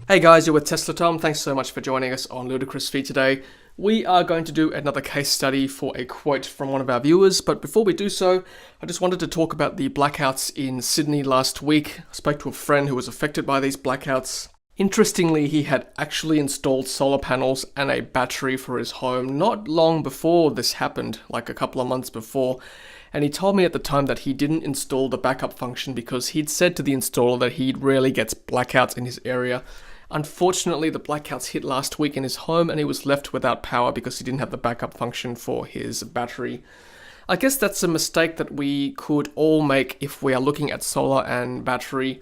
Hey guys, you're with Tesla Tom. Thanks so much for joining us on Ludicrous Feed today. We are going to do another case study for a quote from one of our viewers, but before we do so, I just wanted to talk about the blackouts in Sydney last week. I spoke to a friend who was affected by these blackouts. Interestingly, he had actually installed solar panels and a battery for his home not long before this happened, like a couple of months before. And he told me at the time that he didn't install the backup function because he'd said to the installer that he rarely gets blackouts in his area. Unfortunately, the blackouts hit last week in his home and he was left without power because he didn't have the backup function for his battery. I guess that's a mistake that we could all make if we are looking at solar and battery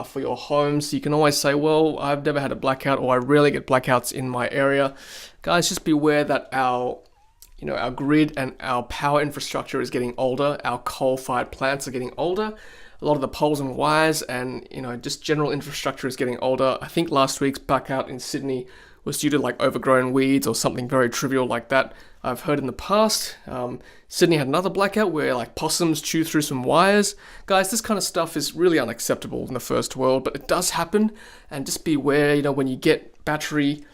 for your home. So you can always say, well, I've never had a blackout or I rarely get blackouts in my area. Guys, just beware that our grid and our power infrastructure is getting older. Our coal-fired plants are getting older. A lot of the poles and wires and, just general infrastructure is getting older. I think last week's blackout in Sydney was due to like overgrown weeds or something very trivial like that. I've heard in the past, Sydney had another blackout where like possums chew through some wires. Guys, this kind of stuff is really unacceptable in the first world, but it does happen. And just beware, when you get battery,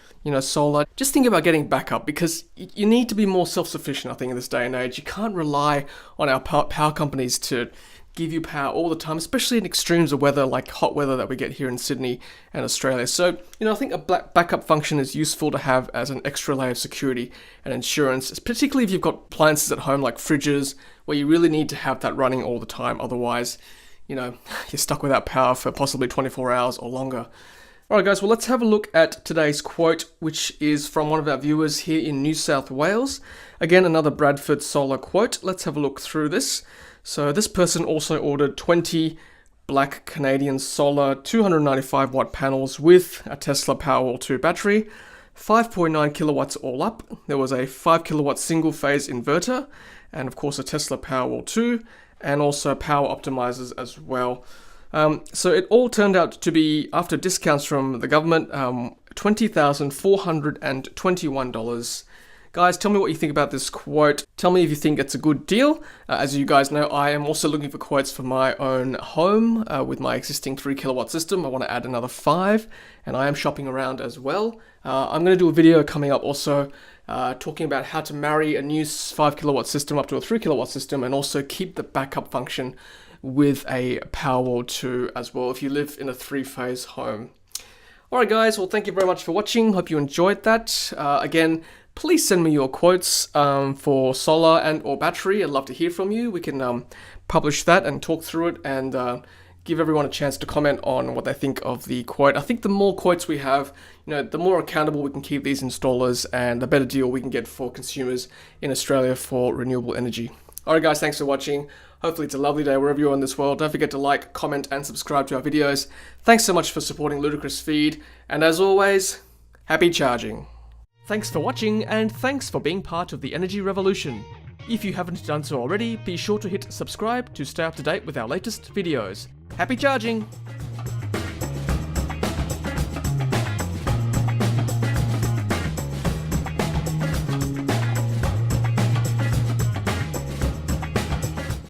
solar, just think about getting backup because you need to be more self-sufficient, I think, in this day and age. You can't rely on our power companies to give you power all the time, especially in extremes of weather like hot weather that we get here in Sydney and Australia. So, I think a backup function is useful to have as an extra layer of security and insurance, particularly if you've got appliances at home like fridges where you really need to have that running all the time. Otherwise, you're stuck without power for possibly 24 hours or longer. Alright guys, well let's have a look at today's quote, which is from one of our viewers here in New South Wales. Again, another Bradford Solar quote. Let's have a look through this. So this person also ordered 20 black Canadian solar 295 watt panels with a Tesla PowerWall2 battery, 5.9 kilowatts all up. There was a 5 kilowatt single phase inverter, and of course a Tesla PowerWall2, and also power optimizers as well. So it all turned out to be, after discounts from the government, $20,421. Guys, tell me what you think about this quote. Tell me if you think it's a good deal. As you guys know, I am also looking for quotes for my own home with my existing 3 kilowatt system. I want to add another 5, and I am shopping around as well. I'm going to do a video coming up also talking about how to marry a new 5 kilowatt system up to a 3 kilowatt system and also keep the backup function with a PowerWall2 as well if you live in a 3-phase home. Alright guys, well thank you very much for watching. Hope you enjoyed that. Again, please send me your quotes for solar and or battery. I'd love to hear from you. We can publish that and talk through it and give everyone a chance to comment on what they think of the quote. I think the more quotes we have, the more accountable we can keep these installers and the better deal we can get for consumers in Australia for renewable energy. Alright guys, thanks for watching. Hopefully it's a lovely day wherever you are in this world. Don't forget to like, comment and subscribe to our videos. Thanks so much for supporting Ludicrous Feed. And as always, happy charging. Thanks for watching and thanks for being part of the energy revolution. If you haven't done so already, be sure to hit subscribe to stay up to date with our latest videos. Happy charging!